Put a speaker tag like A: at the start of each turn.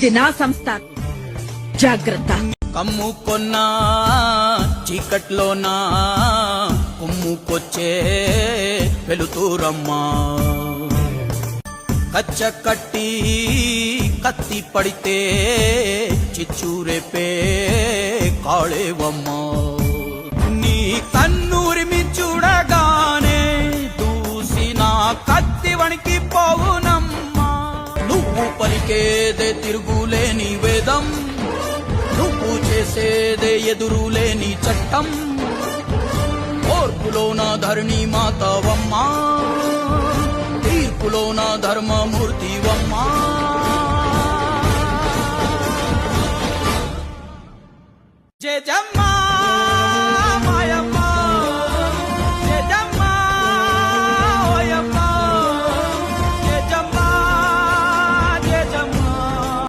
A: ఇది నా సంస్థ, జాగ్రత్త.
B: కమ్ముకొన్నా చీకట్లోనా కుమ్ముకొచ్చే వెలుతురమ్మా, కచ్చ కట్టి కత్తి పడితే చిచ్చూరేపే కాళేవమ్మా. నీ కన్నూరిమి చూడగానే దూసిన కత్తి వణికి పోవునమ్మా. నువ్వు పలికేదే తిరుగులేని వేదం, నువ్వు చేసేదే ఎదురులేని చట్టం. ఓర్పులోన ధరణి మాతవమ్మా, తీర్పులోన ధర్మమూర్తివమ్మా.